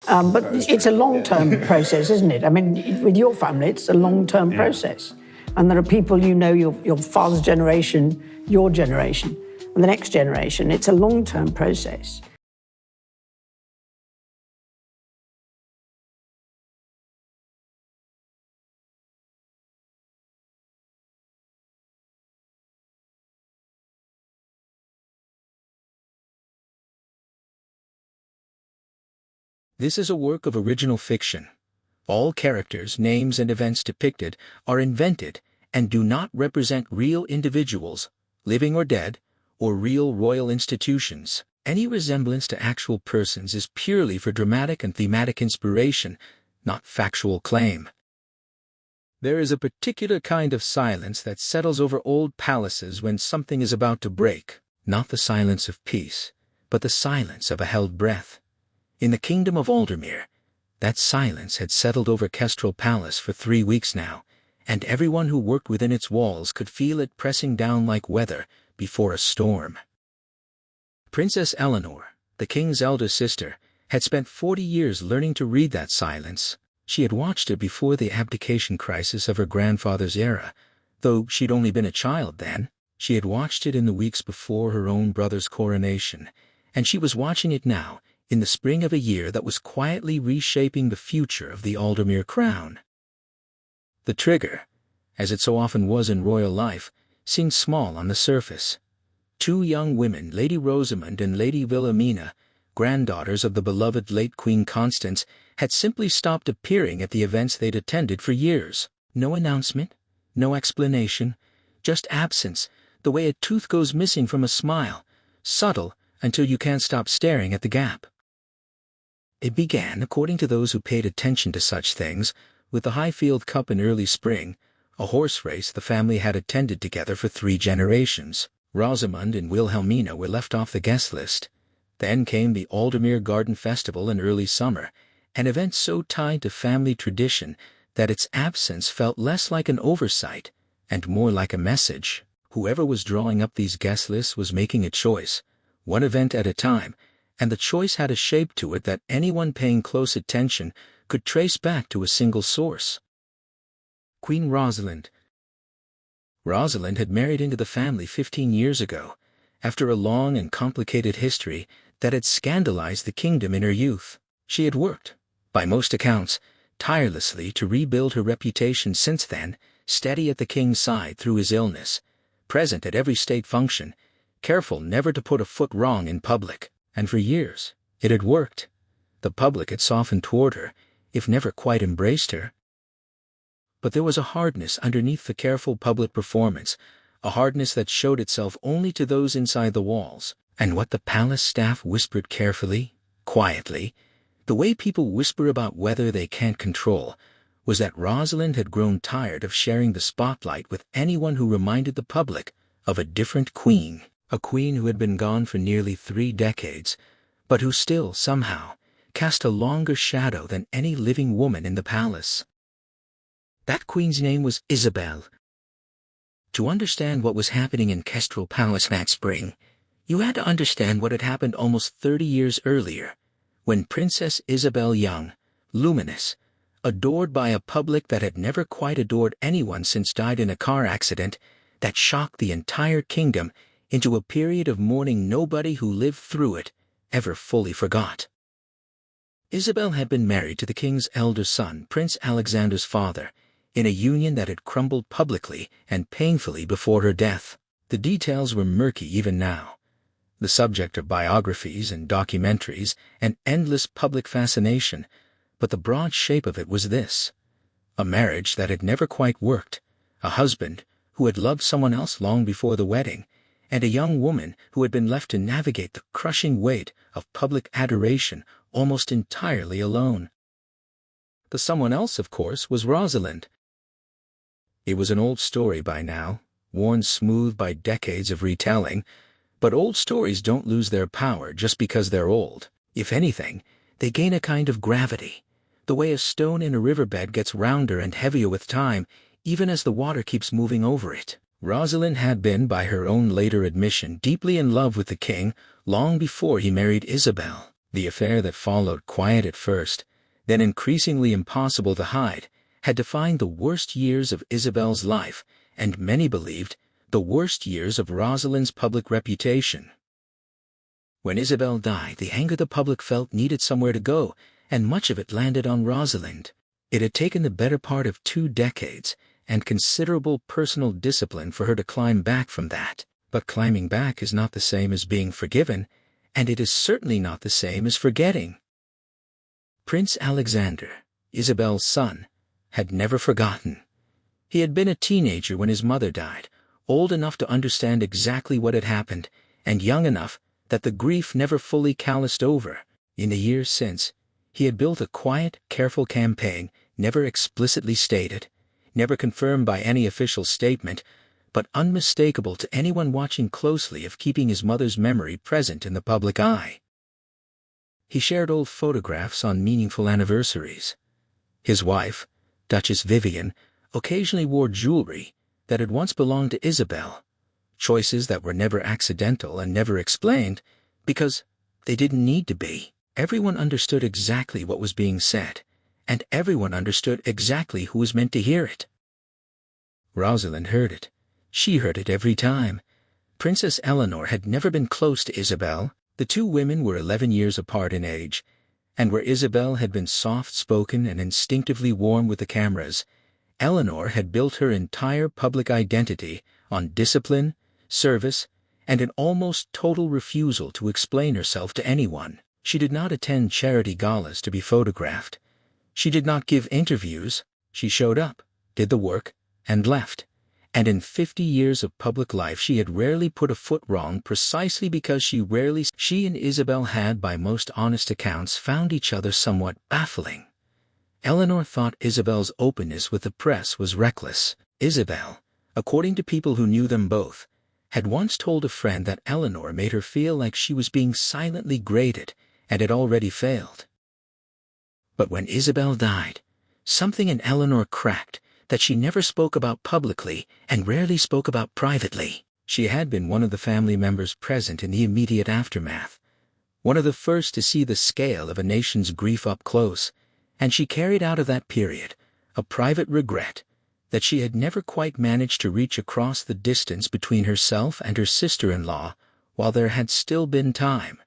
But it's a long-term process, isn't it? I mean, with your family, it's a long-term process. And there are people, you know, your father's generation, your generation, and the next generation. It's a long-term process. This is a work of original fiction. All characters, names, and events depicted are invented and do not represent real individuals, living or dead, or real royal institutions. Any resemblance to actual persons is purely for dramatic and thematic inspiration, not factual claim. There is a particular kind of silence that settles over old palaces when something is about to break, not the silence of peace, but the silence of a held breath. In the kingdom of Aldermere, that silence had settled over Kestrel Palace for 3 weeks now, and everyone who worked within its walls could feel it pressing down like weather before a storm. Princess Eleanor, the king's elder sister, had spent 40 years learning to read that silence. She had watched it before the abdication crisis of her grandfather's era. Though she'd only been a child then, she had watched it in the weeks before her own brother's coronation, and she was watching it now, in the spring of a year that was quietly reshaping the future of the Aldermere crown. The trigger, as it so often was in royal life, seemed small on the surface. 2 young women, Lady Rosamond and Lady Wilhelmina, granddaughters of the beloved late Queen Constance, had simply stopped appearing at the events they'd attended for years. No announcement, no explanation, just absence, the way a tooth goes missing from a smile, subtle until you can't stop staring at the gap. It began, according to those who paid attention to such things, with the Highfield Cup in early spring, a horse race the family had attended together for 3 generations. Rosamond and Wilhelmina were left off the guest list. Then came the Aldermere Garden Festival in early summer, an event so tied to family tradition that its absence felt less like an oversight and more like a message. Whoever was drawing up these guest lists was making a choice, one event at a time, and the choice had a shape to it that anyone paying close attention could trace back to a single source. Queen Rosalind. Rosalind had married into the family 15 years ago, after a long and complicated history that had scandalized the kingdom in her youth. She had worked, by most accounts, tirelessly to rebuild her reputation since then, steady at the king's side through his illness, present at every state function, careful never to put a foot wrong in public. And for years, it had worked. The public had softened toward her, if never quite embraced her. But there was a hardness underneath the careful public performance, a hardness that showed itself only to those inside the walls. And what the palace staff whispered carefully, quietly, the way people whisper about weather they can't control, was that Rosalind had grown tired of sharing the spotlight with anyone who reminded the public of a different queen. A queen who had been gone for nearly 3 decades, but who still, somehow, cast a longer shadow than any living woman in the palace. That queen's name was Isabel. To understand what was happening in Kestrel Palace that spring, you had to understand what had happened almost 30 years earlier, when Princess Isabel Young, luminous, adored by a public that had never quite adored anyone since died in a car accident that shocked the entire kingdom into a period of mourning nobody who lived through it ever fully forgot. Isabel had been married to the king's elder son, Prince Alexander's father, in a union that had crumbled publicly and painfully before her death. The details were murky even now, the subject of biographies and documentaries and endless public fascination, but the broad shape of it was this: a marriage that had never quite worked, a husband who had loved someone else long before the wedding, and a young woman who had been left to navigate the crushing weight of public adoration almost entirely alone. The someone else, of course, was Rosalind. It was an old story by now, worn smooth by decades of retelling, but old stories don't lose their power just because they're old. If anything, they gain a kind of gravity, the way a stone in a riverbed gets rounder and heavier with time, even as the water keeps moving over it. Rosalind had been, by her own later admission, deeply in love with the king long before he married Isabel. The affair that followed, quiet at first, then increasingly impossible to hide, had defined the worst years of Isabel's life, and many believed the worst years of Rosalind's public reputation. When Isabel died, the anger the public felt needed somewhere to go, and much of it landed on Rosalind. It had taken the better part of 2 decades and considerable personal discipline for her to climb back from that. But climbing back is not the same as being forgiven, and it is certainly not the same as forgetting. Prince Alexander, Isabel's son, had never forgotten. He had been a teenager when his mother died, old enough to understand exactly what had happened, and young enough that the grief never fully calloused over. In the years since, he had built a quiet, careful campaign, never explicitly stated, never confirmed by any official statement, but unmistakable to anyone watching closely, of keeping his mother's memory present in the public eye. He shared old photographs on meaningful anniversaries. His wife, Duchess Vivian, occasionally wore jewelry that had once belonged to Isabel, choices that were never accidental and never explained, because they didn't need to be. Everyone understood exactly what was being said, and everyone understood exactly who was meant to hear it. Rosalind heard it. She heard it every time. Princess Eleanor had never been close to Isabel. The two women were 11 years apart in age, and where Isabel had been soft-spoken and instinctively warm with the cameras, Eleanor had built her entire public identity on discipline, service, and an almost total refusal to explain herself to anyone. She did not attend charity galas to be photographed. She did not give interviews. She showed up, did the work, and left. And in 50 years of public life she had rarely put a foot wrong, precisely because she and Isabel had, by most honest accounts, found each other somewhat baffling. Eleanor thought Isabel's openness with the press was reckless. Isabel, according to people who knew them both, had once told a friend that Eleanor made her feel like she was being silently graded and had already failed. But when Isabel died, something in Eleanor cracked that she never spoke about publicly and rarely spoke about privately. She had been one of the family members present in the immediate aftermath, one of the first to see the scale of a nation's grief up close, and she carried out of that period a private regret that she had never quite managed to reach across the distance between herself and her sister-in-law while there had still been time.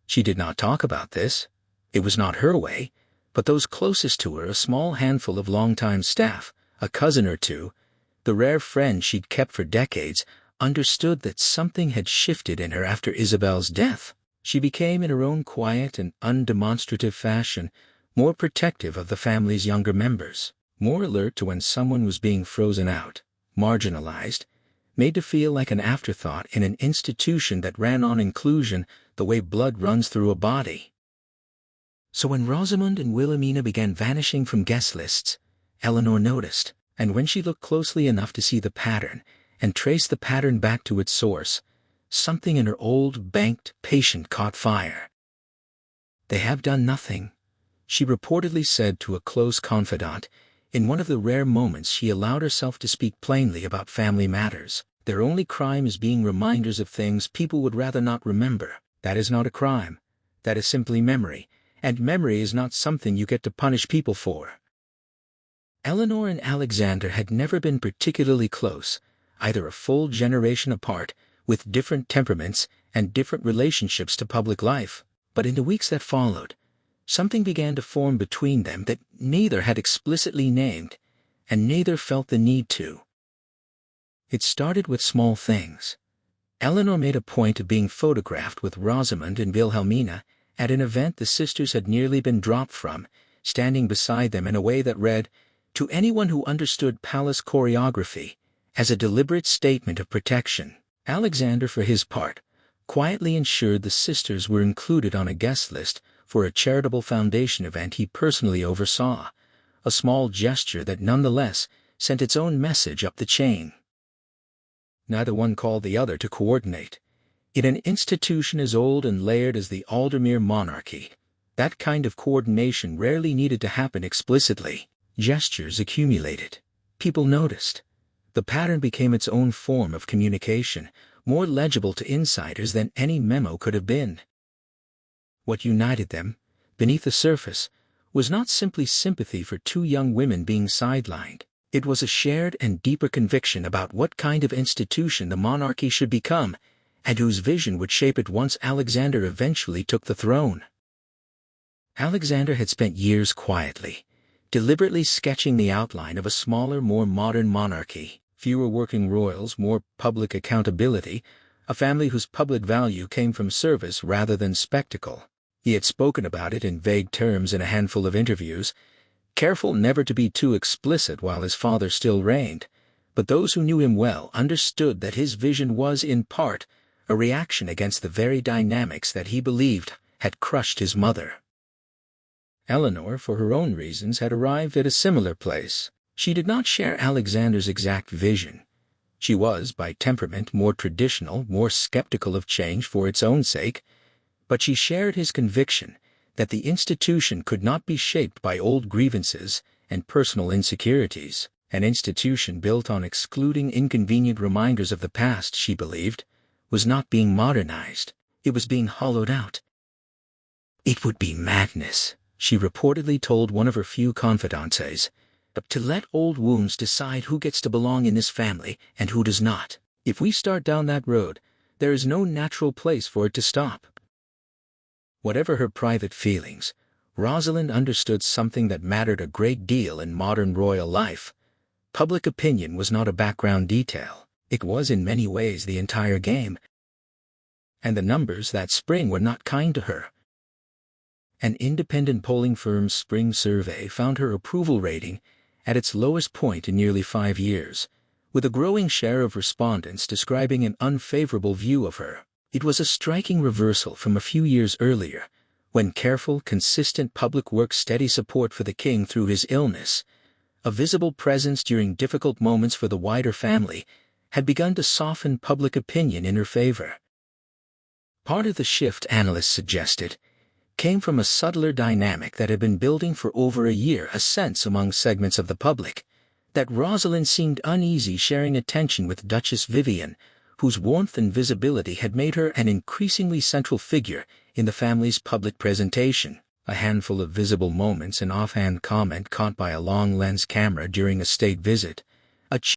She did not talk about this. It was not her way, but those closest to her, a small handful of longtime staff, a cousin or two, the rare friend she'd kept for decades, understood that something had shifted in her after Isabel's death. She became, in her own quiet and undemonstrative fashion, more protective of the family's younger members, more alert to when someone was being frozen out, marginalized, made to feel like an afterthought in an institution that ran on inclusion the way blood runs through a body. So when Rosamond and Wilhelmina began vanishing from guest lists, Eleanor noticed, and when she looked closely enough to see the pattern and trace the pattern back to its source, something in her old, banked patience caught fire. "They have done nothing," she reportedly said to a close confidant, in one of the rare moments she allowed herself to speak plainly about family matters. "Their only crime is being reminders of things people would rather not remember. That is not a crime. That is simply memory. And memory is not something you get to punish people for." Eleanor and Alexander had never been particularly close, either a full generation apart, with different temperaments and different relationships to public life. But in the weeks that followed, something began to form between them that neither had explicitly named, and neither felt the need to. It started with small things. Eleanor made a point of being photographed with Rosamond and Wilhelmina at an event the sisters had nearly been dropped from, standing beside them in a way that read, to anyone who understood palace choreography, as a deliberate statement of protection. Alexander, for his part, quietly ensured the sisters were included on a guest list for a charitable foundation event he personally oversaw, a small gesture that nonetheless sent its own message up the chain. Neither one called the other to coordinate. In an institution as old and layered as the Aldermere monarchy, that kind of coordination rarely needed to happen explicitly. Gestures accumulated. People noticed. The pattern became its own form of communication, more legible to insiders than any memo could have been. What united them, beneath the surface, was not simply sympathy for two young women being sidelined. It was a shared and deeper conviction about what kind of institution the monarchy should become, and whose vision would shape it once Alexander eventually took the throne. Alexander had spent years quietly, deliberately sketching the outline of a smaller, more modern monarchy. Fewer working royals, more public accountability, a family whose public value came from service rather than spectacle. He had spoken about it in vague terms in a handful of interviews, careful never to be too explicit while his father still reigned, but those who knew him well understood that his vision was, in part, a reaction against the very dynamics that he believed had crushed his mother. Eleanor, for her own reasons, had arrived at a similar place. She did not share Alexander's exact vision. She was, by temperament, more traditional, more skeptical of change for its own sake, but she shared his conviction that the institution could not be shaped by old grievances and personal insecurities. An institution built on excluding inconvenient reminders of the past, she believed, was not being modernized. It was being hollowed out. It would be madness, she reportedly told one of her few confidantes, to let old wounds decide who gets to belong in this family and who does not. If we start down that road, there is no natural place for it to stop. Whatever her private feelings, Rosalind understood something that mattered a great deal in modern royal life. Public opinion was not a background detail. It was in many ways the entire game. And the numbers that spring were not kind to her. An independent polling firm's spring survey found her approval rating at its lowest point in nearly 5 years, with a growing share of respondents describing an unfavorable view of her. It was a striking reversal from a few years earlier, when careful, consistent public work, steady support for the king through his illness, a visible presence during difficult moments for the wider family, had begun to soften public opinion in her favor. Part of the shift, analysts suggested, came from a subtler dynamic that had been building for over a year, a sense among segments of the public that Rosalind seemed uneasy sharing attention with Duchess Vivian, whose warmth and visibility had made her an increasingly central figure in the family's public presentation. A handful of visible moments, an offhand comment caught by a long-lens camera during a state visit, a